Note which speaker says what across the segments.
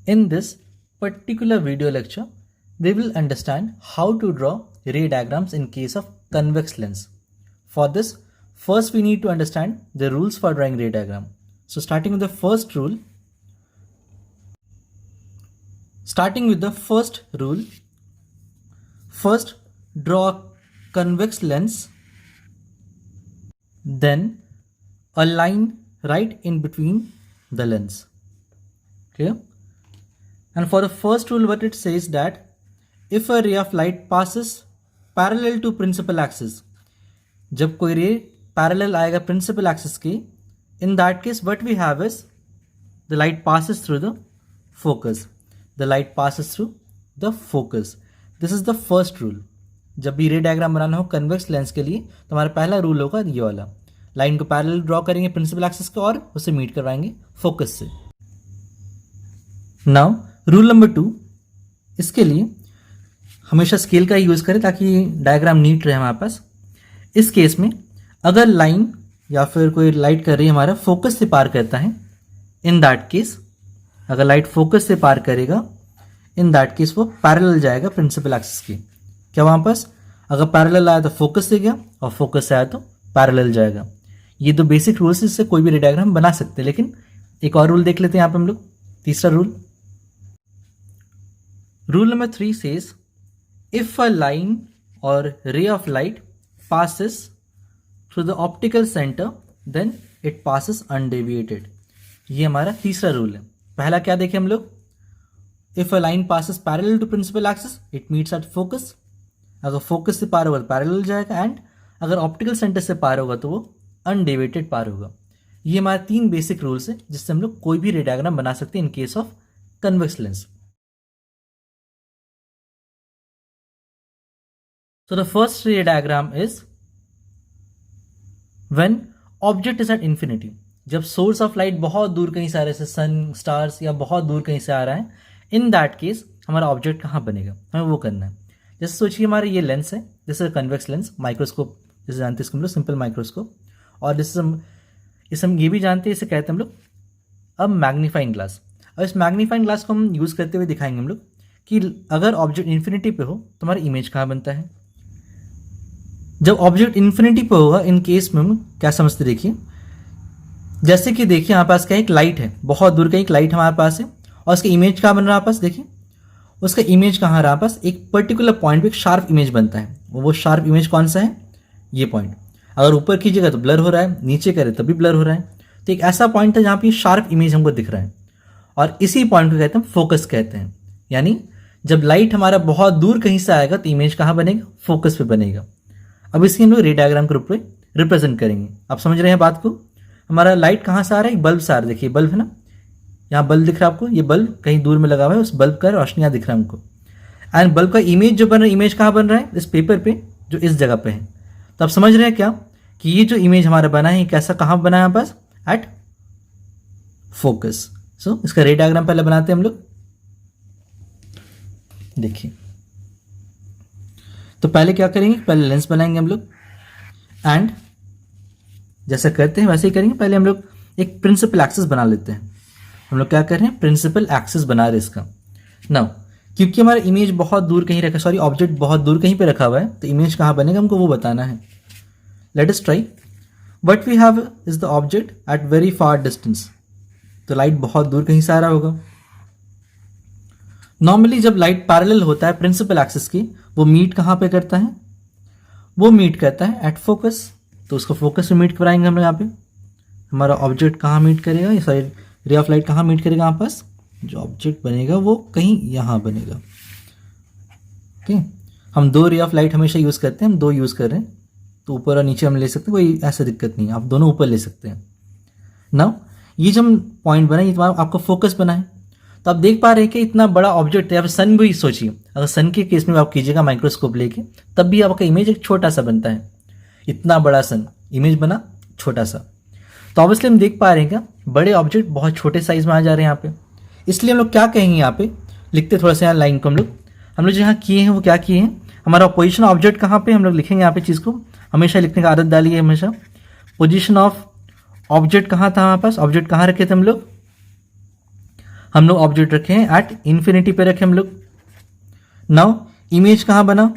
Speaker 1: In this particular video lecture, we will understand how to draw ray diagrams in case of convex lens. For this, first we need to understand the rules for drawing ray diagram. So starting with the first rule, first draw a convex lens, then a line right in between the lens. Clear? And for the first rule, what it says that if a ray of light passes parallel to principal axis, जब कोई ray parallel आएगा principal axis के, in that case what we have is the light passes through the focus. This is the first rule. जब भी रे diagram बनाना हो convex lens के लिए तो हमारा पहला रूल होगा ये वाला, लाइन को पैरेलल ड्रॉ करेंगे प्रिंसिपल एक्सिस को और उसे मीट करवाएंगे फोकस से. नाउ रूल नंबर 2, इसके लिए हमेशा स्केल का यूज़ करें ताकि डायग्राम नीट रहे हमारे पास. इस केस में अगर लाइन या फिर कोई लाइट कर रही है हमारा फोकस से पार करता है, इन दैट केस अगर लाइट फोकस से पार करेगा इन दैट केस वो पैरेलल जाएगा प्रिंसिपल एक्सिस के. क्या वहाँ पास अगर पैरेलल आया तो फोकस से गया और फोकस से आया तो पैरेलल जाएगा. ये दो बेसिक रूल्स, इससे कोई भी रे डायग्राम बना सकते हैं. लेकिन एक और रूल देख लेते हैं यहाँ पे हम लोग. तीसरा rule number 3 says if a line or ray of light passes through the optical center then it passes undeviated. ये हमारा तीसरा रूल है. पहला क्या देखें हम लोग, if a line passes parallel to principal axis it meets at focus. अगर फोकस से पार होगा तो पैरेलल जाएगा, एंड अगर ऑप्टिकल सेंटर से पार होगा तो वो अनडेविएटेड पार होगा. ये हमारे 3 बेसिक रूल्स है जिससे हम लोग कोई भी रे डायग्राम बना सकते हैं in case of convex lens. So the first ray diagram is when object is at infinity. जब सोर्स ऑफ लाइट बहुत दूर कहीं से आ रहा है, जैसे सन, स्टार्स या बहुत दूर कहीं से आ रहा है, इन दैट केस हमारा ऑब्जेक्ट कहाँ बनेगा, हमें वो करना है. जैसे सोचिए हमारा ये लेंस है, this is convex lens, microscope जैसे जानते हैं इसको हम लोग सिंपल माइक्रोस्कोप, और इसे हम ये भी जानते हैं, इसे कहते हैं हम लोग अब मैग्नीफाइंग ग्लास. और इस मैग्नीफाइंग ग्लास को हम यूज़ करते हुए दिखाएंगे हम लोग कि अगर ऑब्जेक्ट इन्फिनिटी पे हो तो हमारा इमेज कहाँ बनता है. जब ऑब्जेक्ट इन्फिनिटी पे होगा इन केस में हम क्या समझते देखिए, जैसे कि देखिए हमारे पास क्या एक लाइट है, बहुत दूर का एक लाइट हमारे पास है और उसका इमेज कहाँ बन रहा है हमारे पास, देखिए उसका इमेज कहाँ रहा पास, एक पर्टिकुलर पॉइंट पे एक शार्प इमेज बनता है. वो शार्प इमेज कौन सा है, ये पॉइंट. अगर ऊपर कीजिएगा तो ब्लर हो रहा है, नीचे करे तब भी ब्लर हो रहा है. तो एक ऐसा पॉइंट है जहाँ पे शार्प इमेज हमको दिख रहा है और इसी पॉइंट को कहते हैं फोकस कहते हैं. यानी जब लाइट हमारा बहुत दूर कहीं से आएगा तो इमेज कहाँ बनेगा, फोकस पे बनेगा. अब इसकी हम लोग रे डायग्राम के रूप में रिप्रेजेंट करेंगे. आप समझ रहे हैं बात को. हमारा लाइट कहाँ से आ रहा है, एक बल्ब से आ रहा है. देखिए बल्ब है ना, यहाँ बल्ब दिख रहा है आपको, ये बल्ब कहीं दूर में लगा हुआ है, उस बल्ब का रोशनी यहाँ दिख रहा है हमको. एंड बल्ब का इमेज जो बन रहा है, इमेज कहाँ बन रहा है, इस पेपर पे जो इस जगह पे है. तो आप समझ रहे हैं क्या कि ये जो इमेज हमारा बना है कैसा कहाँ बना है पास, एट फोकस. सो इसका रे डायग्राम पहले बनाते हैं हम लोग. देखिए तो पहले क्या करेंगे, पहले लेंस बनाएंगे हम लोग, एंड जैसा करते हैं वैसे ही करेंगे. पहले हम लोग एक प्रिंसिपल एक्सिस बना लेते हैं. हम लोग क्या कर रहे हैं, प्रिंसिपल एक्सिस बना रहे हैं इसका. नाउ क्योंकि हमारा इमेज बहुत दूर कहीं रखा, सॉरी ऑब्जेक्ट बहुत दूर कहीं पे रखा हुआ है, तो इमेज कहाँ बनेगा हमको वो बताना है. Let us try. What we have is the object at very far distance. तो लाइट बहुत दूर कहीं से आ रहा होगा. नॉर्मली जब लाइट पैरेलल होता है प्रिंसिपल एक्सिस की, वो मीट कहाँ पे करता है, वो मीट करता है एट फोकस. तो उसको फोकस में मीट कराएंगे हम लोग. यहाँ पे हमारा ऑब्जेक्ट कहाँ मीट करेगा, ये सॉरी रे ऑफ लाइट कहाँ मीट करेगा, यहाँ पास जो ऑब्जेक्ट बनेगा वो कहीं यहाँ बनेगा. ओके, हम 2 रे ऑफ लाइट हमेशा यूज़ करते हैं, हम 2 यूज़ कर रहे हैं, तो ऊपर और नीचे हम ले सकते हैं, कोई ऐसा दिक्कत नहीं है, आप दोनों ऊपर ले सकते हैं. नाउ ये जो पॉइंट बना ये तुम्हारा आपका फोकस बना है. तो आप देख पा रहे हैं कि इतना बड़ा ऑब्जेक्ट है, या फिर सन भी सोचिए, अगर सन के केस में आप कीजिएगा माइक्रोस्कोप लेके तब भी आपका इमेज एक छोटा सा बनता है. इतना बड़ा सन, इमेज बना छोटा सा. तो ऑब्वियसली हम देख पा रहे हैं क्या बड़े ऑब्जेक्ट बहुत छोटे साइज में आ जा रहे हैं यहाँ पे. इसलिए हम लोग क्या कहेंगे, यहाँ पे लिखते थोड़ा सा यहाँ लाइन को हम लोग जो यहाँ किए हैं वो क्या किए हैं, हमारा पोजिशन ऑब्जेक्ट कहाँ पे हम लोग लिखेंगे यहाँ पे. चीज़ को हमेशा लिखने का आदत डालिए हमेशा. पोजिशन ऑफ ऑब्जेक्ट कहाँ था हमारे पास, ऑब्जेक्ट कहाँ रखे थे हम लोग, हम लोग ऑब्जेक्ट रखे हैं एट इन्फिनिटी पे रखे हम लोग। नाउ इमेज कहाँ बना,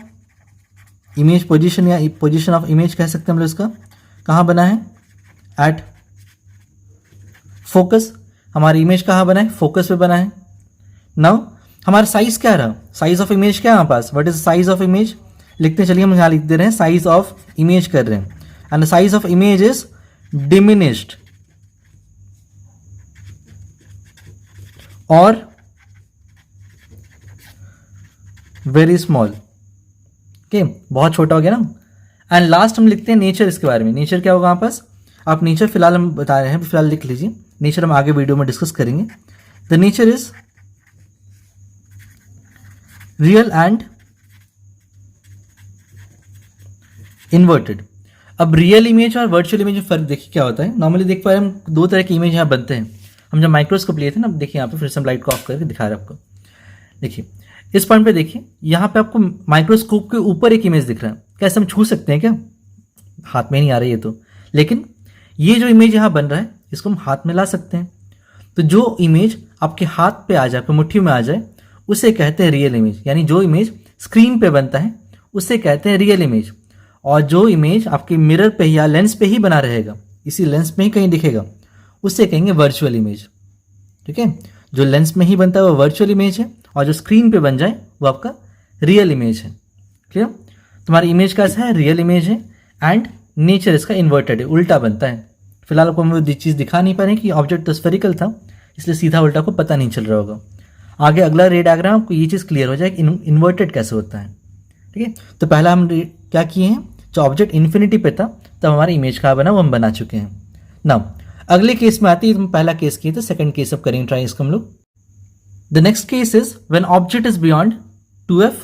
Speaker 1: इमेज पोजीशन या पोजीशन ऑफ इमेज कह सकते हैं हम लोग इसका, कहाँ बना है एट फोकस। हमारी इमेज कहाँ बना है, फोकस पे बना है। नाउ हमारा साइज क्या रहा, साइज ऑफ इमेज क्या है हमारे पास, what is size of image, लिखते हैं, चलिए हम यहाँ लिख दे रहे हैं साइज ऑफ इमेज कर रहे हैं, and size of image is diminished और वेरी स्मॉल। ओके, बहुत छोटा हो गया ना। एंड लास्ट हम लिखते हैं नेचर, इसके बारे में, नेचर क्या होगा हमारे पास, आप नेचर फिलहाल हम बता रहे हैं, फिलहाल लिख लीजिए, नेचर हम आगे वीडियो में डिस्कस करेंगे। The nature is real and inverted. अब रियल इमेज और वर्चुअल इमेज में फर्क देखिए क्या होता है। नॉर्मली देख पा रहे हैं हम दो तरह के इमेज यहाँ बनते हैं। हम जब माइक्रोस्कोप लिए थे ना, देखिए यहाँ पे फिर से हम लाइट को ऑफ करके दिखा रहे हैं आपको। देखिए इस पॉइंट पे देखिए, यहाँ पे आपको माइक्रोस्कोप के ऊपर एक इमेज दिख रहा है, कैसे हम छू सकते हैं क्या, हाथ में नहीं आ रही है तो, लेकिन ये जो इमेज यहाँ बन रहा है इसको हम हाथ में ला सकते हैं। तो जो इमेज आपके हाथ पे आ जाए, आपके मुट्ठी में आ जाए, उसे कहते हैं रियल इमेज। यानी जो इमेज स्क्रीन पे बनता है उसे कहते हैं रियल इमेज, और जो इमेज आपके मिरर पे या लेंस पे ही बना रहेगा, इसी लेंस में ही कहीं दिखेगा, उसे कहेंगे वर्चुअल इमेज। ठीक है, जो लेंस में ही बनता है वो वर्चुअल इमेज है, और जो स्क्रीन पे बन जाए वो आपका रियल इमेज है। क्लियर, तुम्हारी इमेज कैसा है, रियल इमेज है, एंड नेचर इसका इन्वर्टेड है, उल्टा बनता है। फिलहाल आपको हम चीज़ दिखा नहीं पा रहे कि ऑब्जेक्ट तो स्फेरिकल था, इसलिए सीधा उल्टा को पता नहीं चल रहा होगा। आगे अगला रे डायग्राम आपको ये चीज़ क्लियर हो जाए कि इन्वर्टेड कैसे होता है। ठीक है, तो पहला हम क्या किए हैं, जो ऑब्जेक्ट इन्फिनिटी पे था तब हमारा इमेज कहाँ बना वो हम बना चुके हैं। नाउ अगले केस में आती है, हम पहला केस किए तो सेकंड केस अब करेंगे ट्राई इसको हम लोग। The next case is when object is beyond 2f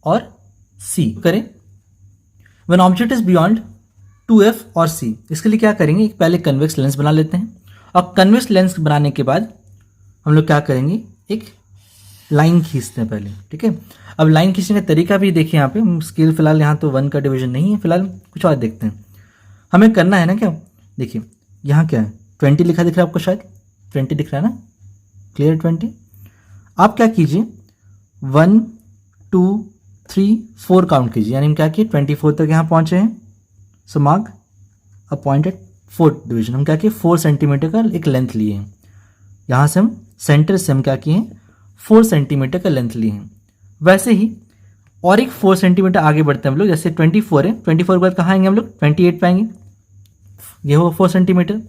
Speaker 1: और c। करें when object is beyond 2f और c, इसके लिए क्या करेंगे, एक पहले कन्वेक्स लेंस बना लेते हैं, और कन्वेक्स लेंस बनाने के बाद हम लोग क्या करेंगे, एक लाइन खींचते हैं पहले। ठीक है, अब लाइन खींचने का तरीका भी देखिए, यहाँ पे स्केल फिलहाल यहाँ तो 1 का डिवीजन नहीं है, फिलहाल कुछ और देखते हैं। हमें करना है ना क्या, देखिए यहाँ क्या है, 20 लिखा दिख रहा है आपको, शायद 20 दिख रहा है ना, क्लियर 20। आप क्या कीजिए 1 2 3 4 काउंट कीजिए, यानी हम क्या किए 24 तक यहाँ पहुँचे हैं। So mark a point at 4th division. हम क्या किए 4 सेंटीमीटर का एक लेंथ लिए हैं, यहाँ से हम सेंटर से हम क्या किए हैं 4 सेंटीमीटर का लेंथ लिए हैं। वैसे ही और एक 4 सेंटीमीटर आगे बढ़ते हैं हम लोग, जैसे 24 है, 24 के बाद कहाँ आएंगे हम लोग 28 पे आएंगे, ये हो 4 सेंटीमीटर।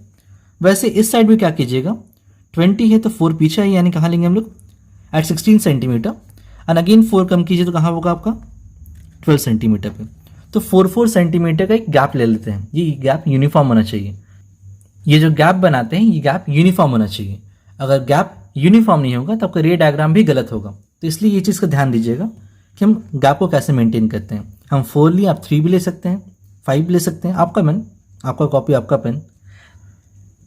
Speaker 1: वैसे इस साइड भी क्या कीजिएगा, 20 है तो 4 पीछे है, यानी कहाँ लेंगे हम लोग एट 16 सेंटीमीटर, एंड अगेन 4 कम कीजिए तो कहाँ होगा आपका 12 सेंटीमीटर पे। तो 4 सेंटीमीटर का एक गैप ले लेते हैं, ये गैप यूनिफॉर्म होना चाहिए। ये जो गैप बनाते हैं ये गैप यूनिफॉर्म होना चाहिए, अगर गैप यूनिफॉर्म नहीं होगा तो आपका रे डायग्राम भी गलत होगा। तो इसलिए ये चीज़ का ध्यान दीजिएगा कि हम गैप को कैसे मेंटेन करते हैं। हम 4 लिए, आप 3 भी ले सकते हैं, 5 भी ले सकते हैं, आपका मन, आपका कॉपी, आपका pen.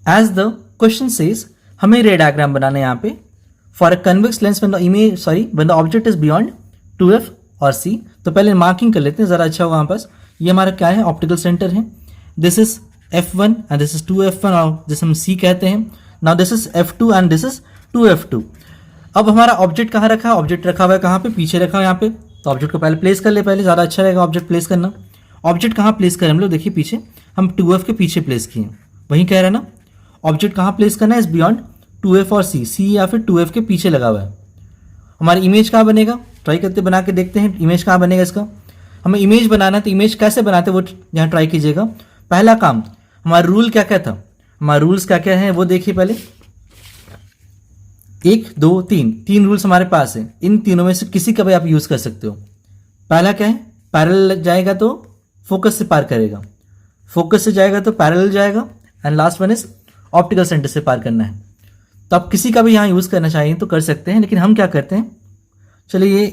Speaker 1: As the question says, हमें रे डायग्राम बनाना है यहाँ पे for a convex lens when the object is beyond 2f और c। तो पहले मार्किंग कर लेते हैं, ज़रा अच्छा होगा हमारे पास। ये हमारा क्या है, ऑप्टिकल सेंटर है, this is f1 and this is 2f1 और जिसे हम c कहते हैं। Now this is f2 and this is 2f2। अब हमारा ऑब्जेक्ट कहाँ रखा है, ऑब्जेक्ट रखा हुआ है कहाँ पे, पीछे रखा है यहाँ पे। तो ऑब्जेक्ट को पहले प्लेस कर ले, पहले ज़्यादा अच्छा रहेगा ऑब्जेक्ट प्लेस करना। ऑब्जेक्ट कहाँ प्लेस करें हम लोग, देखिए पीछे, हम 2f के पीछे प्लेस किए, वहीं कह रहे हैं ना। ऑब्जेक्ट कहाँ प्लेस करना है, इज बियॉन्ड 2f और c या फिर 2f के पीछे लगा हुआ है। हमारी इमेज कहाँ बनेगा, ट्राई करते बना के देखते हैं इमेज कहाँ बनेगा इसका। हमें इमेज बनाना है तो इमेज कैसे बनाते हैं वो यहाँ ट्राई कीजिएगा। पहला काम, हमारा रूल क्या क्या था, हमारे रूल्स क्या क्या है वो देखिए पहले। 1 2 3 रूल्स हमारे पास है, इन तीनों में से किसी का भी आप यूज कर सकते हो। पहला क्या है, पैरेलल जाएगा तो फोकस से पार करेगा, फोकस से जाएगा तो पैरेलल जाएगा, and last one is optical centre से पार करना है। तो आप किसी का भी यहाँ यूज करना चाहिए तो कर सकते हैं, लेकिन हम क्या करते हैं, चलिए ये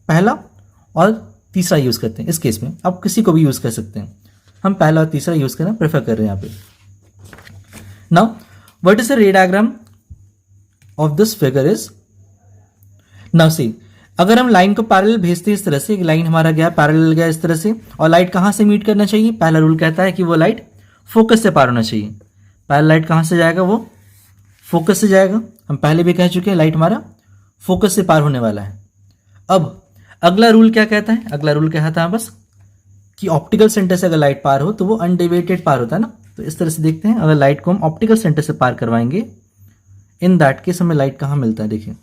Speaker 1: पहला और तीसरा यूज करते हैं। इस केस में आप किसी को भी यूज कर सकते हैं, हम पहला और तीसरा यूज करना प्रेफर कर रहे हैं यहाँ पे। नाउ व्हाट इज द रे diagram of this figure is, now see, अगर हम लाइन को पैरेलल भेजते हैं इस तरह से, एक लाइन हमारा गया पैरेलल गया इस तरह से, और लाइट कहाँ से मीट करना चाहिए, पहला रूल कहता है कि वो लाइट फोकस से पार होना चाहिए। पहला लाइट कहाँ से जाएगा, वो फोकस से जाएगा, हम पहले भी कह चुके हैं लाइट हमारा फोकस से पार होने वाला है। अब अगला रूल क्या कहता है? अगला रूल कहता है बस कि ऑप्टिकल सेंटर से अगर लाइट पार हो तो वो अनडेविएटेड पार होता है ना। तो इस तरह से देखते हैं, अगर लाइट को हम ऑप्टिकल सेंटर से पार करवाएंगे, इन दैट केस हमें लाइट कहाँ मिलता है? देखिए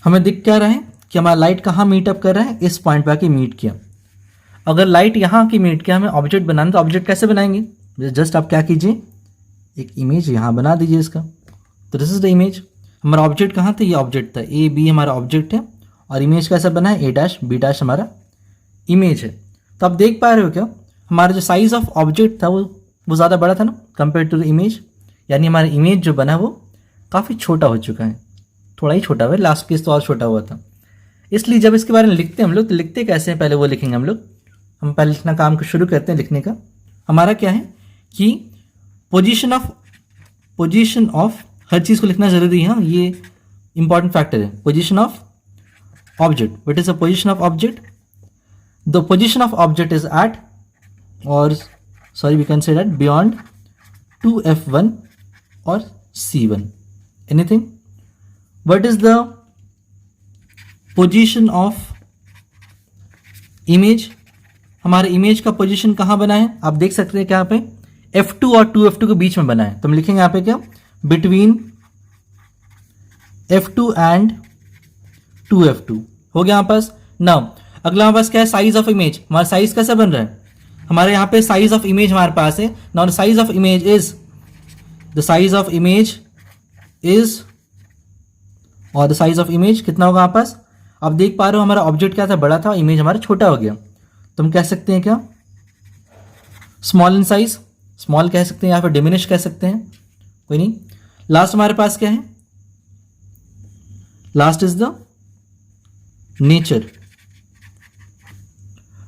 Speaker 1: हमें दिख क्या रहा है कि हमारा लाइट कहाँ मीट अप कर रहा है? इस पॉइंट पे आके मीट किया। अगर लाइट यहाँ की मीट किया, हमें ऑब्जेक्ट बनाना, तो ऑब्जेक्ट कैसे बनाएंगे? जस्ट आप क्या कीजिए, एक इमेज यहाँ बना दीजिए इसका। तो दिस इज द इमेज। हमारा ऑब्जेक्ट कहाँ था? ये ऑब्जेक्ट था, ए बी हमारा ऑब्जेक्ट है, और इमेज कैसा बना है? ए डैश बी डैश हमारा इमेज है। तो आप देख पा रहे हो क्या, हमारा जो साइज ऑफ ऑब्जेक्ट था वो ज़्यादा बड़ा था ना कंपेयर टू द इमेज, यानी हमारा इमेज जो बना वो काफ़ी छोटा हो चुका है, थोड़ा ही छोटा हुआ है, लास्ट केस तो और छोटा हुआ था। इसलिए जब इसके बारे में लिखते हैं हम लोग, तो लिखते कैसे हैं पहले वो लिखेंगे हम लोग। हम पहले लिखना काम को शुरू करते हैं लिखने का। हमारा क्या है कि पोजीशन ऑफ हर चीज़ को लिखना जरूरी है, ये इंपॉर्टेंट फैक्टर है। Position of object, what is the position of object? The position of object is at, or sorry we can say that beyond 2f1 or c1, anything. What is the position of image? हमारे image का position कहाँ बना है? आप देख सकते हैं क्या यहाँ पे f2 और 2f2 के बीच में बना है। तो हम लिखेंगे यहाँ पे क्या? बिटवीन f2 एंड 2f2 हो गया हमारे पास। नाउ अगला हमारे पास क्या है? Size of image. हमारा साइज कैसा बन रहा है? हमारे यहाँ पे साइज ऑफ इमेज हमारे पास है। Now the size of image is, the size of image is, और द साइज ऑफ इमेज कितना होगा हमारे पास? आप देख पा रहे हो हमारा ऑब्जेक्ट क्या था? बड़ा था, इमेज हमारा छोटा हो गया। तो हम कह सकते हैं क्या? स्मॉल इन साइज, स्मॉल कह सकते हैं या फिर डिमिनिश कह सकते हैं, कोई नहीं। लास्ट हमारे पास क्या है? Last is the nature.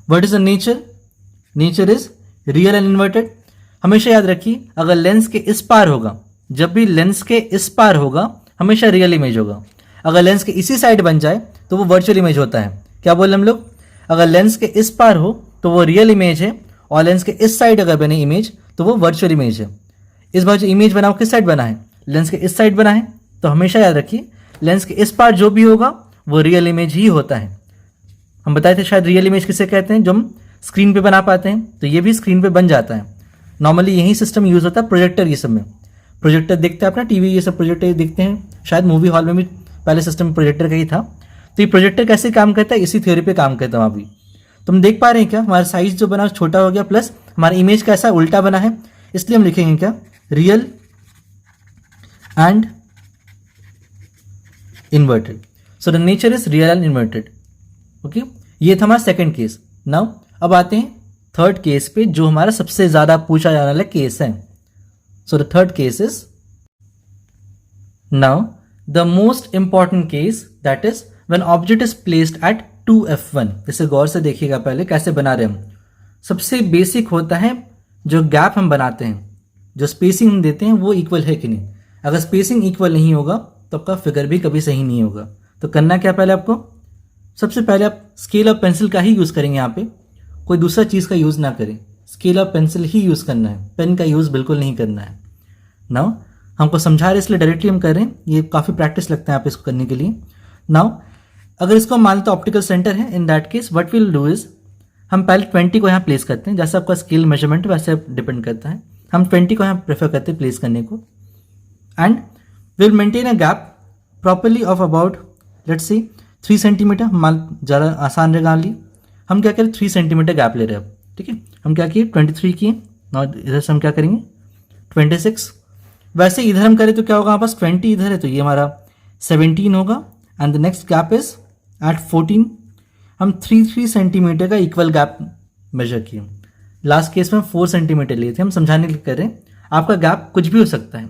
Speaker 1: What is the nature? Nature is real and inverted. हमेशा याद रखिए, अगर लेंस के इस पार होगा, जब भी लेंस के इस पार होगा हमेशा रियल इमेज होगा। अगर लेंस के इसी साइड बन जाए तो वो वर्चुअल इमेज होता है। क्या बोले हम लोग? अगर लेंस के इस पार हो तो वो रियल इमेज है, और लेंस के इस साइड अगर बने इमेज तो वो वर्चुअल इमेज है। इस बार जो इमेज बना वो किस साइड बना है? लेंस के इस साइड बना है। तो हमेशा याद रखिए, लेंस के इस पार जो भी होगा वो रियल इमेज ही होता है। हम बताए थे शायद रियल इमेज किसे कहते हैं, जो हम स्क्रीन पे बना पाते हैं। तो ये भी स्क्रीन पे बन जाता है। नॉर्मली यही सिस्टम यूज होता है प्रोजेक्टर, ये सब में प्रोजेक्टर देखते हैं अपना, टीवी ये सब प्रोजेक्टर देखते हैं, शायद मूवी हॉल में भी पहले सिस्टम प्रोजेक्टर का ही था। तो ये प्रोजेक्टर कैसे काम करता है? इसी थ्योरी पे काम करता है वहाँ भी। तो हम देख पा रहे हैं क्या, हमारा साइज जो बना छोटा हो गया, प्लस हमारा इमेज कैसा उल्टा बना है। इसलिए हम लिखेंगे क्या? Real and inverted. So the nature is real and inverted. Okay, ये था हमारा सेकंड केस। नाउ अब आते हैं थर्ड केस पे, जो हमारा सबसे ज्यादा पूछा जाने वाला केस है। So the third case is now the most important case, that is when object is placed eight 2f1। इसे गौर से देखिएगा पहले कैसे बना रहे हम। सबसे बेसिक होता है जो गैप हम बनाते हैं, जो स्पेसिंग हम देते हैं वो इक्वल है कि नहीं। अगर स्पेसिंग इक्वल नहीं होगा तो आपका फिगर भी कभी सही नहीं होगा। तो करना क्या पहले आपको? सबसे पहले आप स्केल और पेंसिल का ही यूज़ करेंगे यहाँ पे, कोई दूसरा चीज़ का यूज़ ना करें। स्केल और पेंसिल ही यूज़ करना है, पेन का यूज़ बिल्कुल नहीं करना है। नाउ हमको समझा रहे इसलिए डायरेक्टली हम कर रहे हैं, ये काफ़ी प्रैक्टिस लगता है आप इसको करने के लिए। नाउ अगर इसको मान लो ऑप्टिकल सेंटर है, इन that case what will do is, हम पहले 20 को यहाँ प्लेस करते हैं। जैसे आपका स्केल मेजरमेंट वैसे डिपेंड करता है, हम 20 को यहाँ प्रेफर करते हैं प्लेस करने को। And will maintain a gap properly of about let's see 3 centimetre. मान ज़्यादा आसान रहेगा लिए, हम क्या करें 3 सेंटीमीटर गैप ले रहे हैं। ठीक है, हम क्या किए 23 किए, और इधर से हम क्या करेंगे 26। वैसे इधर हम करें तो क्या होगा, हमारे पास 20 इधर है तो ये हमारा 17 होगा। And the next gap is at 14। हम 3 सेंटीमीटर का इक्वल गैप मेजर किए। लास्ट केस में 4 सेंटीमीटर लिए थे। हम समझाने के लिए कर रहे हैं, आपका गैप कुछ भी हो सकता है,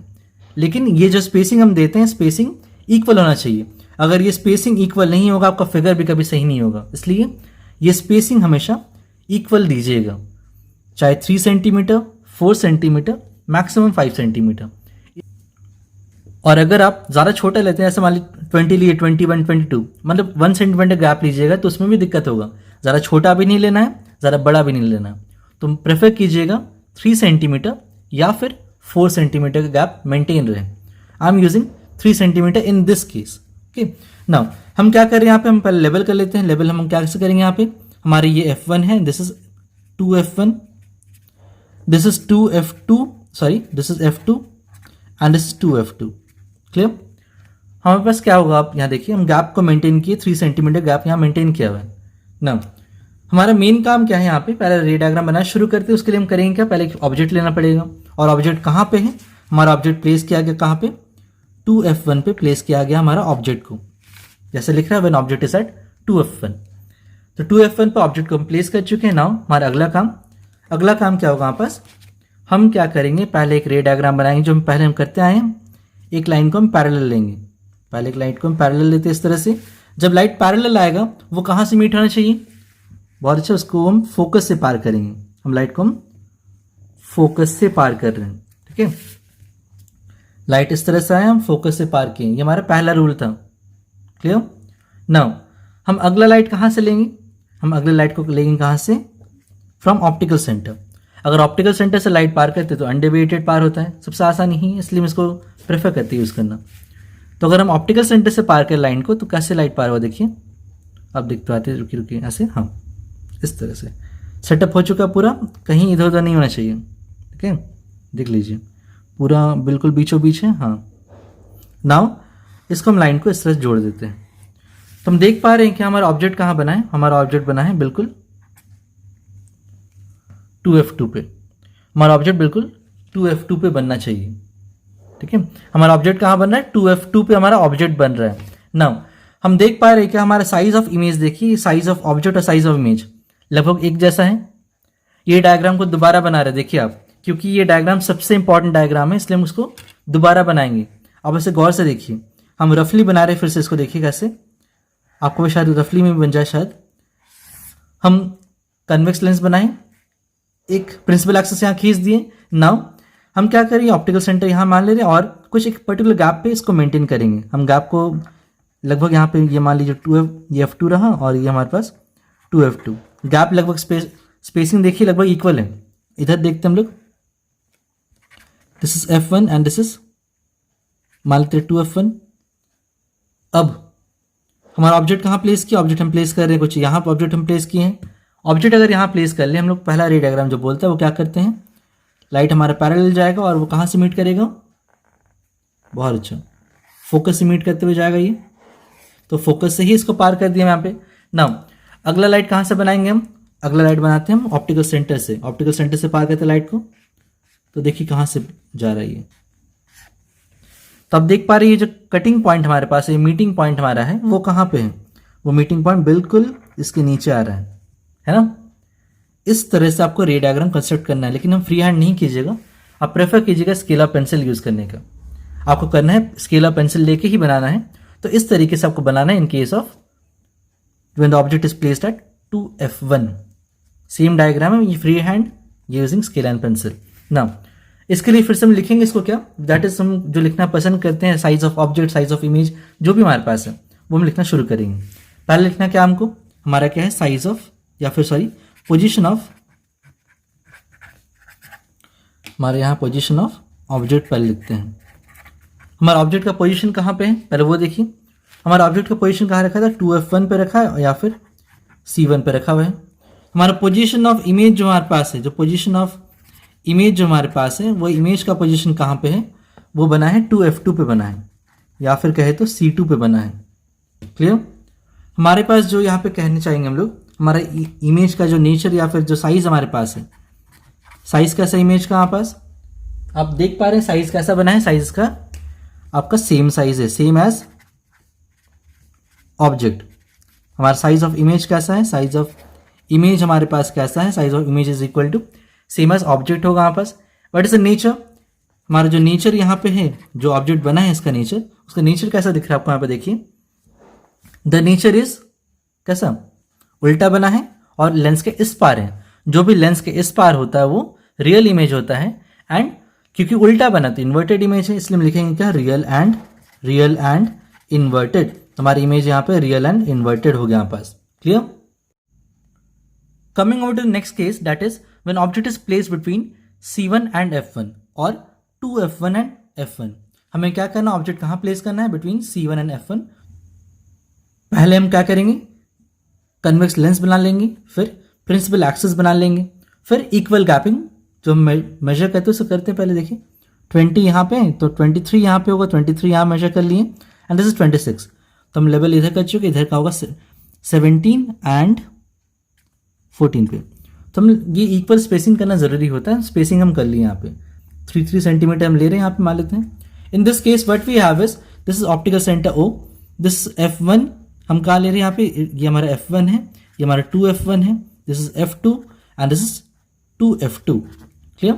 Speaker 1: लेकिन ये जो स्पेसिंग हम देते हैं स्पेसिंग इक्वल होना चाहिए। अगर ये स्पेसिंग इक्वल नहीं होगा आपका फिगर भी कभी सही नहीं होगा। इसलिए ये स्पेसिंग हमेशा इक्वल दीजिएगा, चाहे 3 सेंटीमीटर, 4 सेंटीमीटर, मैक्सिमम 5 सेंटीमीटर। और अगर आप ज़्यादा छोटा लेते हैं, ऐसे मान लीजिए 20 लिए, 21, 22, मतलब 1 सेंटीमीटर गैप लीजिएगा तो उसमें भी दिक्कत होगा। ज़्यादा छोटा भी नहीं लेना है, ज़्यादा बड़ा भी नहीं लेना है। तो प्रेफर कीजिएगा 3 सेंटीमीटर या फिर 4 सेंटीमीटर का गैप मेंटेन रहे। I am using 3 centimetre in this case. Okay, now हम क्या कर रहे हैं यहाँ पे, हम पहले लेवल कर लेते हैं। लेवल हम कैसे करेंगे, यहाँ पे हमारे ये F1 है, this is 2F1, this is 2F2, sorry this is F2 and this is 2F2। Clear? हमारे पास क्या होगा, आप यहाँ देखिए, हम गैप को मेंटेन किए, 3 सेंटीमीटर गैप यहाँ मेंटेन किया हुआ है। ना हमारा मेन काम क्या है, यहाँ पे पहले रे डायग्राम बनाना शुरू करते हैं। उसके लिए हम करेंगे क्या, पहले एक ऑब्जेक्ट लेना पड़ेगा, और ऑब्जेक्ट कहाँ पे है, हमारा ऑब्जेक्ट प्लेस किया गया कहाँ पे, 2F1 पे प्लेस किया गया हमारा ऑब्जेक्ट को। जैसे लिख रहा है when object is eight 2F1, तो 2F1 पे ऑब्जेक्ट को हम प्लेस कर चुके हैं। नाउ हमारा अगला काम क्या होगा, यहाँ पास हम क्या करेंगे, पहले एक रे डायग्राम बनाएंगे जो हम पहले हम करते आए हैं। एक लाइन को हम पैरेलल लेंगे, पहले एक लाइट को हम पैरेलल लेते हैं इस तरह से। जब लाइट पैरेलल आएगा वो कहाँ से मीट होना चाहिए, बहुत अच्छा, उसको हम फोकस से पार करेंगे। हम लाइट को हम फोकस से पार कर रहे हैं, ठीक है। लाइट इस तरह से आया, हम फोकस से पार किए, ये हमारा पहला रूल था। क्लियर? नाउ हम अगला लाइट कहाँ से लेंगे, हम अगले लाइट को लेंगे कहाँ से, फ्रॉम ऑप्टिकल सेंटर। अगर ऑप्टिकल सेंटर से लाइट पार करते तो अनडेविएटेड पार होता है, सबसे आसान ही है, इसलिए मैं इसको प्रेफर करती यूज़ करना। तो अगर हम ऑप्टिकल सेंटर से पार करें लाइन को तो कैसे लाइट पार हुआ, देखिए अब दिख तो आते, रुकिए ऐसे, हाँ इस तरह से सेटअप हो चुका पूरा, कहीं इधर उधर नहीं होना चाहिए, ठीक है। देख लीजिए पूरा बिल्कुल बीचों बीच है। हाँ, नाउ इसको हम लाइन को इस तरह से जोड़ देते हैं। तो हम देख पा रहे हैं कि हमारा ऑब्जेक्ट कहाँ बना है, हमारा ऑब्जेक्ट बना है बिल्कुल 2F2 पे। हमारा ऑब्जेक्ट बिल्कुल 2F2 पे बनना चाहिए, ठीक है। हमारा ऑब्जेक्ट कहाँ बन रहा है, 2F2 पे हमारा ऑब्जेक्ट बन रहा है। नाउ हम देख पा रहे हैं कि हमारा साइज ऑफ इमेज, देखिए साइज ऑफ ऑब्जेक्ट और साइज ऑफ इमेज लगभग एक जैसा है। ये डायग्राम को दोबारा बना रहे हैं, देखिए आप, क्योंकि ये डायग्राम सबसे इंपॉर्टेंट डायग्राम है, इसलिए हम उसको दोबारा बनाएंगे। अब इसे गौर से देखिए, हम रफली बना रहे हैं, फिर से इसको देखिए कैसे, आपको भी शायद रफली में बन जाए। शायद हम कन्वेक्स लेंस बनाएं, एक प्रिंसिपल एक्सिस यहाँ खींच दिए। नाउ हम क्या करेंगे, ऑप्टिकल सेंटर यहाँ मान ले रहे हैं और कुछ एक पर्टिकुलर गैप पे इसको मेंटेन करेंगे। हम गैप को लगभग यहाँ पे ये मान लीजिए 2F, ये F2 रहा और ये हमारे पास 2F2। गैप लगभग स्पेसिंग देखिए लगभग इक्वल है। इधर देखते हम लोग, this is F1 and this is मान लेते 2F1। अब हमारा ऑब्जेक्ट कहाँ प्लेस किया, ऑब्जेक्ट हम प्लेस कर रहे हैं कुछ यहाँ पर, ऑब्जेक्ट हम प्लेस किए हैं। ऑब्जेक्ट अगर यहाँ प्लेस कर ले हम लोग, पहला रे डायग्राम जो बोलता है वो क्या करते हैं, लाइट हमारा पैरेलल जाएगा और वो कहाँ से मीट करेगा, बहुत अच्छा, फोकस से मीट करते हुए जाएगा ये, तो फोकस से ही इसको पार कर दिया यहाँ पे। नाउ अगला लाइट कहाँ से बनाएंगे हम, अगला लाइट बनाते हैं हम ऑप्टिकल सेंटर से, ऑप्टिकल सेंटर से पार करते हैं लाइट को, तो देखिए कहाँ से जा रहा है ये। तो आप देख पा रहे हैं जो कटिंग पॉइंट हमारे पास है, मीटिंग पॉइंट हमारा है, वो कहाँ पे है, वो मीटिंग पॉइंट बिल्कुल इसके नीचे आ रहा है ना। इस तरह से आपको रे डायग्राम कंस्ट्रक्ट करना है, लेकिन हम फ्री हैंड नहीं कीजिएगा, आप प्रेफर कीजिएगा स्केलर पेंसिल यूज करने का। आपको करना है स्केलर पेंसिल लेके ही बनाना है, तो इस तरीके से आपको बनाना है in case of when the object is placed eight 2F1। Same diagram है, ये free hand using scale and pencil. Now इसके लिए फिर से हम लिखेंगे इसको क्या, दैट इज हम जो लिखना पसंद करते हैं, size of object, size of image जो भी हमारे पास है वो हम लिखना शुरू करेंगे। पहले लिखना क्या हमको, हमारा क्या है, साइज ऑफ, या फिर सॉरी पोजीशन ऑफ, हमारे यहाँ पोजीशन ऑफ ऑब्जेक्ट पहले लिखते हैं। हमारा ऑब्जेक्ट का पोजीशन कहाँ पे है, पहले वो देखिए। हमारा ऑब्जेक्ट का पोजीशन कहाँ रखा था, 2F1 पे रखा है या फिर C1 पे रखा हुआ है। हमारा पोजीशन ऑफ इमेज जो हमारे पास है, जो पोजीशन ऑफ इमेज जो हमारे पास है, वो इमेज का पोजीशन कहाँ पे है, वो बना है 2F2 पे बना है, या फिर कहे तो C2 पे बना है। क्लियर? हमारे पास जो यहाँ पे कहने चाहेंगे हम लोग, हमारा इमेज का जो नेचर या फिर जो साइज हमारे पास है, साइज कैसा इमेज का हमारे पास, आप देख पा रहे हैं साइज कैसा बना है, साइज का आपका सेम साइज है, सेम एज ऑब्जेक्ट। हमारा साइज ऑफ इमेज कैसा है, साइज ऑफ इमेज हमारे पास कैसा है, size of image is equal to same as object होगा हमारे पास। व्हाट इज द नेचर, हमारा जो नेचर यहाँ पे है, जो ऑब्जेक्ट बना है इसका नेचर, उसका नेचर कैसा दिख रहा है आपको यहाँ पे देखिए, द नेचर इज कैसा, उल्टा बना है और लेंस के इस पार है। जो भी लेंस के इस पार होता है वो रियल इमेज होता है, एंड क्योंकि उल्टा बना तो इन्वर्टेड इमेज है, इसलिए हम लिखेंगे क्या, रियल एंड इन्वर्टेड। हमारी इमेज यहाँ पे रियल एंड इन्वर्टेड हो गया यहाँ पास। Clear? Coming over to the next case, that is when object is placed between C1 and F1 or 2f1 and f1। हमें क्या करना, ऑब्जेक्ट कहाँ प्लेस करना है, बिटवीन c1 एंड f1। पहले हम क्या करेंगे, कन्वेक्स लेंस बना लेंगे, फिर प्रिंसिपल एक्सिस बना लेंगे, फिर इक्वल गैपिंग जो हम मेजर करते हैं उसे करते हैं। पहले देखिए 20 यहाँ पे है तो 23 यहाँ पे होगा, 23 यहाँ मेजर कर लिए एंड दिस इज 26। तो हम लेवल इधर कर चुके, इधर का होगा 17 एंड 14 पे। तो हम ये इक्वल स्पेसिंग करना ज़रूरी होता है, स्पेसिंग हम कर लिए यहाँ पे 3 सेंटीमीटर हम ले रहे हैं यहाँ पे, मान लेते हैं। In this case what we have is this is optical centre O, this F1 हम कहाँ ले रहे हैं यहाँ पे, ये हमारा F1 है, ये हमारा 2F1 है, this is F2 and this is 2F2। Clear.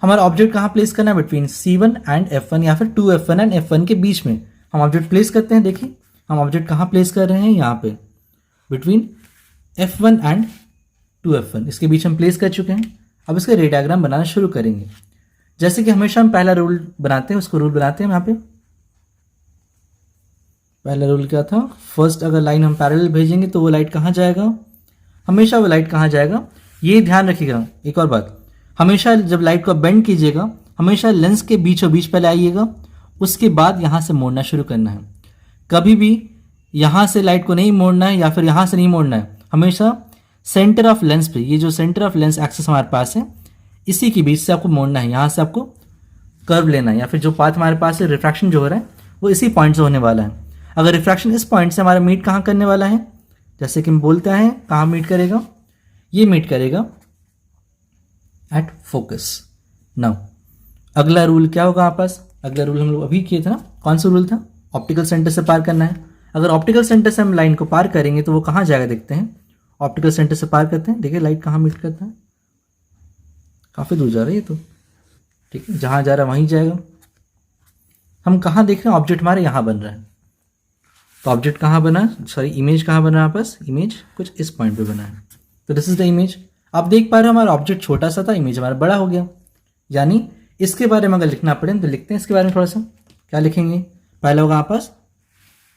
Speaker 1: हमारा ऑब्जेक्ट कहाँ प्लेस करना है, बिटवीन C1 एंड F1 या फिर 2F1 एंड F1 के बीच में हम ऑब्जेक्ट प्लेस करते हैं। देखिए हम ऑब्जेक्ट कहाँ प्लेस कर रहे हैं, यहाँ पे बिटवीन F1 एंड 2F1, इसके बीच हम प्लेस कर चुके हैं। अब इसका रे डायग्राम बनाना शुरू करेंगे। जैसे कि हमेशा हम पहला रूल बनाते हैं, उसको रूल बनाते हैं यहाँ पे। पहला रूल क्या था, फर्स्ट अगर लाइन हम पैरेलल भेजेंगे तो वो लाइट कहाँ जाएगा, हमेशा वो लाइट कहाँ जाएगा, ये ध्यान रखिएगा। एक और बात, हमेशा जब लाइट को बेंड कीजिएगा, हमेशा लेंस के बीचों बीच पहले आइएगा, उसके बाद यहाँ से मोड़ना शुरू करना है। कभी भी यहाँ से लाइट को नहीं मोड़ना है या फिर यहाँ से नहीं मोड़ना है, हमेशा सेंटर ऑफ लेंस पे, ये जो सेंटर ऑफ लेंस एक्सिस हमारे पास है, इसी के बीच से आपको मोड़ना है। यहाँ से आपको कर्व लेना है या फिर जो पाथ हमारे पास है, रिफ्रैक्शन जो हो रहा है वो इसी पॉइंट से होने वाला है। अगर रिफ्रैक्शन इस पॉइंट से हमारा मीट कहाँ करने वाला है, जैसे कि हम बोलते हैं कहाँ मीट करेगा, ये मीट करेगा एट फोकस। नाउ अगला रूल क्या होगा हमारे पास, अगला रूल हम लोग अभी किए थे ना, कौन सा रूल था, ऑप्टिकल सेंटर से पार करना है। अगर ऑप्टिकल सेंटर से हम लाइन को पार करेंगे तो वो कहाँ जाएगा, देखते हैं। ऑप्टिकल सेंटर से पार करते हैं, देखिए लाइट कहाँ मीट करता है, काफ़ी दूर जा रही है तो ठीक है, जहाँ जा रहा है वहीं जाएगा। हम कहाँ देख रहे हैं, ऑब्जेक्ट हमारे यहाँ बन रहा है। तो ऑब्जेक्ट कहाँ बना, सॉरी इमेज कहाँ बना है, बस इमेज कुछ इस पॉइंट पे बना है। तो दिस इज द इमेज। आप देख पा रहे हो हमारा ऑब्जेक्ट छोटा सा था, इमेज हमारा बड़ा हो गया। यानी इसके बारे में अगर लिखना पड़े तो लिखते हैं इसके बारे में थोड़ा सा। क्या लिखेंगे, पहला होगा आपके पास,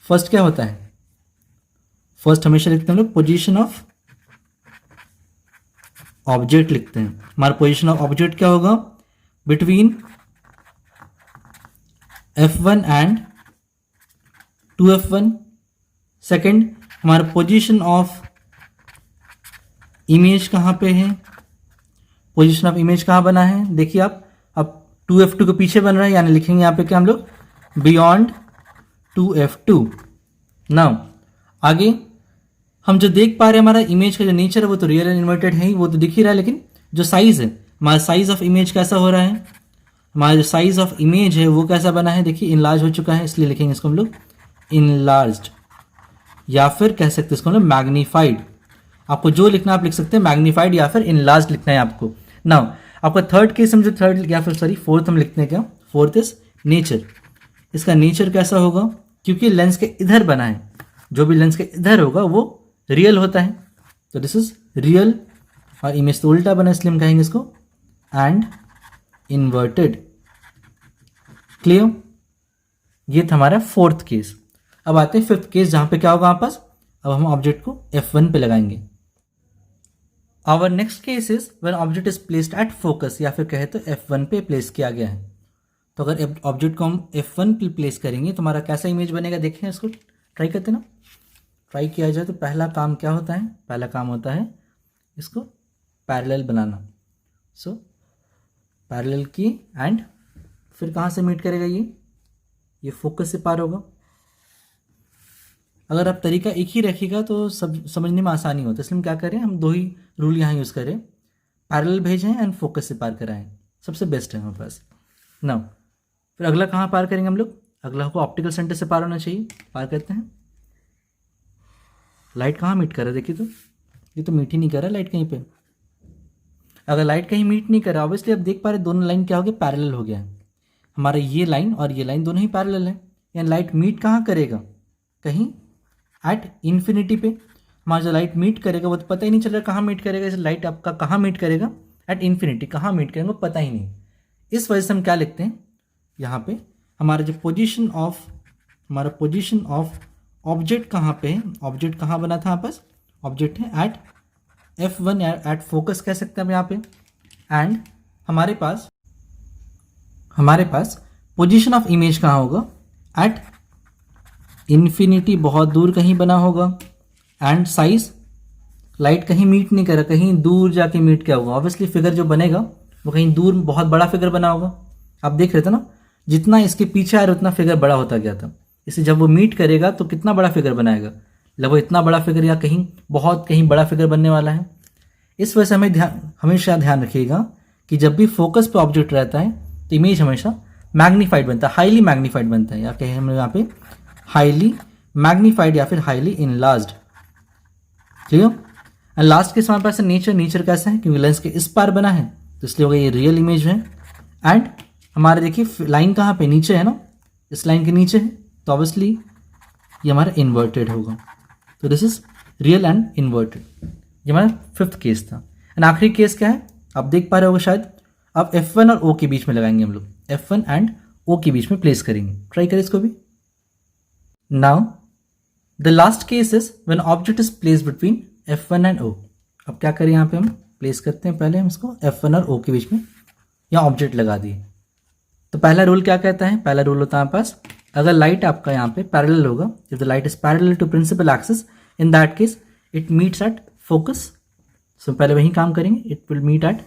Speaker 1: फर्स्ट क्या होता है, फर्स्ट हमेशा लिखते हैं हम लोग पोजीशन ऑफ ऑब्जेक्ट लिखते हैं। हमारा पोजीशन ऑफ ऑब्जेक्ट क्या होगा, between F1 and 2F1। Second हमारा पोजीशन ऑफ इमेज कहाँ पे है, पोजीशन ऑफ इमेज कहाँ बना है, देखिए आप, अब 2F2 के पीछे बन रहा है, यानी लिखेंगे यहाँ पे क्या हम लोग, बियॉन्ड 2F2। नाउ आगे हम जो देख पा रहे हैं, हमारा इमेज का जो नेचर है वो तो रियल एंड इन्वर्टेड है ही, वो तो दिख ही रहा है, लेकिन जो साइज है, हमारा साइज ऑफ इमेज कैसा हो रहा है, हमारा जो साइज ऑफ इमेज है वो कैसा बना है, देखिए इनलार्ज हो चुका है, इसलिए लिखेंगे इसको हम लोग इनलार्ज्ड, या फिर कह सकते हैं इसको हम लोग मैग्नीफाइड। आपको जो लिखना आप लिख सकते हैं, मैग्नीफाइड या फिर इनलार्ज्ड लिखना है आपको। नाउ आपका थर्ड केस हम जो थर्ड या फिर सॉरी फोर्थ हम लिखते हैं, क्या फोर्थ इज नेचर। इसका नेचर कैसा होगा, क्योंकि लेंस के इधर बना है, जो भी लेंस के इधर होगा वो रियल होता है, तो दिस इज रियल। और इमेज तो उल्टा बना, इसलिए हम कहेंगे इसको एंड इन्वर्टेड। क्लियर, ये था हमारा फोर्थ केस। अब आते हैं फिफ्थ केस, जहां पे क्या होगा आपस, अब हम ऑब्जेक्ट को F1 पे लगाएंगे। Our next case is when object is placed at focus, या फिर कहे तो F1 पे प्लेस किया गया है। तो अगर ऑब्जेक्ट को हम F1 पे प्लेस करेंगे तो हमारा कैसा इमेज बनेगा, देखें इसको, ट्राई करते ना, ट्राई किया जाए तो पहला काम क्या होता है, पहला काम होता है इसको पैरेलल बनाना। सो पैरेलल की एंड फिर कहाँ से मीट करेगा, ये फोकस से पार होगा। अगर आप तरीका एक ही रखिएगा तो सब समझने में आसानी होता है, इसलिए हम क्या करें, हम दो ही रूल यहाँ यूज़ करें, पैरेलल भेजें एंड फोकस से पार कराएं, सबसे बेस्ट है हमारे पास। नाउ फिर अगला कहाँ पार करेंगे हम लोग, अगला को ऑप्टिकल सेंटर से पार होना चाहिए, पार करते हैं। लाइट कहाँ मीट कर रहा है, देखिए तो ये तो मीट ही नहीं कर रहा लाइट कहीं पे। अगर लाइट कहीं मीट नहीं कर रहा, ऑब्वियसली आप देख पा रहे दोनों लाइन क्या हो गया, पैरेलल हो गया है। हमारा ये लाइन और ये लाइन दोनों ही पैरेलल है, यानी लाइट मीट कहाँ करेगा, कहीं एट इन्फिनिटी पे। हमारा जो लाइट मीट करेगा वो तो पता ही नहीं चल रहा कहाँ मीट करेगा, इस लाइट आपका कहाँ मीट करेगा, एट इन्फिनिटी, कहाँ मीट करेंगे वो पता ही नहीं। इस वजह से हम क्या लिखते हैं यहाँ पे, हमारा जो पोजीशन ऑफ, हमारा पोजीशन ऑफ ऑब्जेक्ट कहाँ पे है, ऑब्जेक्ट कहाँ बना था आपस, ऑब्जेक्ट है एट F1, एट फोकस कह सकते हैं हम यहाँ पे। एंड हमारे पास हमारे पास पोजीशन ऑफ इमेज कहाँ होगा, एट इन्फिनिटी, बहुत दूर कहीं बना होगा, एंड साइज लाइट कहीं मीट नहीं कर रहा, कहीं दूर जाके मीट क्या होगा, ऑब्वियसली फिगर जो बनेगा वो कहीं दूर बहुत बड़ा फिगर बना होगा। आप देख रहे थे ना, जितना इसके पीछे आ रहा उतना फिगर बड़ा होता गया था। इसलिए जब वो मीट करेगा तो कितना बड़ा फिगर बनाएगा, लगभग इतना बड़ा फिगर या कहीं बहुत कहीं बड़ा फिगर बनने वाला है। इस वजह से हमें हमेशा ध्यान रखिएगा कि जब भी फोकस पे ऑब्जेक्ट रहता है तो इमेज हमेशा मैग्नीफाइड बनता है, हाईली मैग्नीफाइड बनता है, या कहें हम यहाँ पे हाईली मैग्नीफाइड या फिर हाईली इनलार्ज्ड। ठीक है। एंड लास्ट के हमारे पास नेचर कैसा है, क्योंकि लेंस के इस पार बना है तो इसलिए होगा ये रियल इमेज है। एंड हमारे देखिए लाइन कहाँ पे, नीचे है ना, इस लाइन के नीचे है, तो ऑब्वियसली ये हमारा इन्वर्टेड होगा। तो this is real and inverted. ये हमारा फिफ्थ केस था। एंड आखिरी केस क्या है, आप देख पा रहे होगे शायद। अब F1 और O के बीच में लगाएंगे हम लोग, F1 एंड O के बीच में प्लेस करेंगे। ट्राई करें इसको भी। Now the last case is when object is place between F1 and O। अब क्या करें, यहाँ पे हम प्लेस करते हैं, पहले हम इसको F1 और O के बीच में यहाँ ऑब्जेक्ट लगा दिए। तो पहला रूल क्या कहता है, पहला रूल होता है हमारे पास, अगर लाइट आपका यहाँ पे पैरेलल होगा, if the light is parallel to principal axis, in that case it meets at focus. So पहले वही काम करेंगे, it will meet at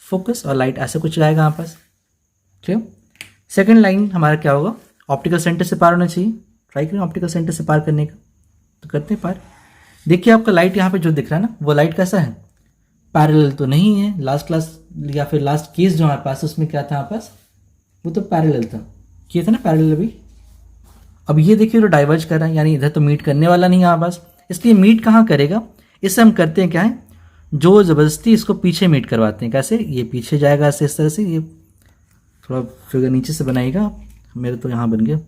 Speaker 1: focus, और लाइट ऐसे कुछ जाएगा यहाँ पास। ठीक है। सेकेंड लाइन हमारा क्या होगा, ऑप्टिकल सेंटर से पार होना चाहिए। ट्राई करें ऑप्टिकल सेंटर से पार करने का, तो करते हैं पार। देखिए आपका लाइट यहाँ पे जो दिख रहा है ना, वो लाइट कैसा है, पैरेलल तो नहीं है। लास्ट क्लास या फिर लास्ट केस जो हमारे पास, उसमें क्या था हमारे पास, वो तो पैरेलल था, किया था ना पैरेलल अभी। अब ये देखिए तो डाइवर्ज कर रहा है, यानी इधर तो मीट करने वाला नहीं है हमारे पास, इसलिए मीट कहाँ करेगा, इससे हम करते हैं क्या है, जो ज़बरदस्ती इसको पीछे मीट करवाते हैं। कैसे, ये पीछे जाएगा ऐसे, इस तरह से। ये थोड़ा फिगर नीचे से बनाइएगा, मेरे तो यहाँ बन गया।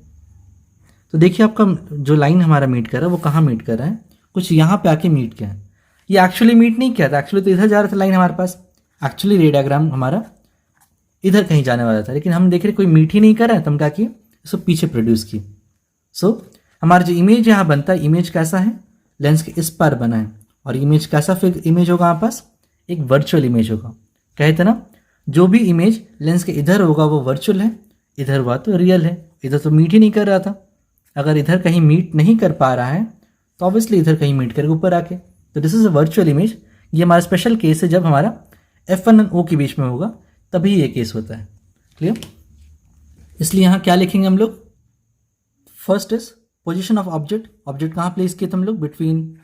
Speaker 1: तो देखिए आपका जो लाइन हमारा मीट कर रहा है वो कहाँ मीट कर रहा है, कुछ यहाँ पे आके मीट किया है। ये एक्चुअली मीट नहीं किया था, एक्चुअली तो इधर जा रहा था लाइन हमारे पास, एक्चुअली रे डायग्राम हमारा इधर कहीं जाने वाला था, लेकिन हम देख रहे कोई मीट ही नहीं कर रहा है, तो हम क्या किए, इसको पीछे प्रोड्यूस किए। सो हमारा जो इमेज यहाँ बनता है, इमेज कैसा है, लेंस के इस पार बना है, और इमेज कैसा फिर इमेज होगा हमारे पास, एक वर्चुअल इमेज होगा। कहते ना, जो भी इमेज लेंस के इधर होगा वो वर्चुअल है, इधर हुआ तो रियल है। इधर तो मीट ही नहीं कर रहा था, अगर इधर कहीं मीट नहीं कर पा रहा है तो ऑब्वियसली इधर कहीं मीट करके ऊपर आके, तो this is a virtual image. ये हमारा स्पेशल केस है, जब हमारा F1 और O के बीच में होगा तभी ये केस होता है। क्लियर। इसलिए यहाँ क्या लिखेंगे हम लोग, first is position of object, object कहाँ प्लेस किए थे हम लोग, between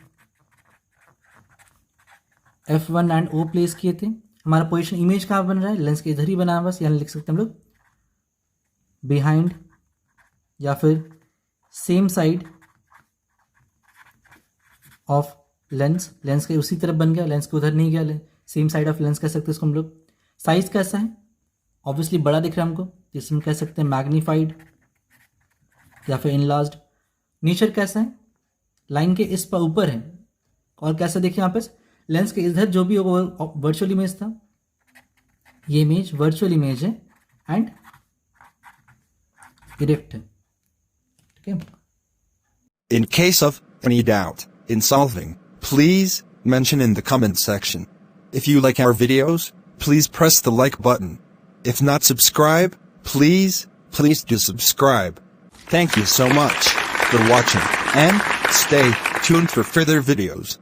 Speaker 1: F1 and O place किए थे। हमारा पोजीशन इमेज कहाँ बन रहा है, लेंस के इधर ही बना है बस, यानी लिख सकते हैं हम लोग बिहाइंड या फिर same side of lens, lens के उसी तरफ बन गया, लेंस के उधर नहीं गया, सेम साइड ऑफ लेंस कह सकते हैं इसको हम लोग। साइज कैसा है, ऑब्वियसली बड़ा दिख रहा है हमको, तो इसमें कह सकते हैं मैग्नीफाइड या फिर इनलार्ज्ड। नेचर कैसा है, लाइन के इस पर ऊपर है, और कैसा देखिए यहाँ पे लेंस के इधर जो भी होगा वर्चुअल इमेज था, ये इमेज वर्चुअल इमेज है एंड इरेक्ट है। ठीक है।
Speaker 2: In case of any doubt in solving, please mention in the comment section. If you like our videos, please press the like button. If not subscribe, please do subscribe. Thank you so much for watching and stay tuned for further videos.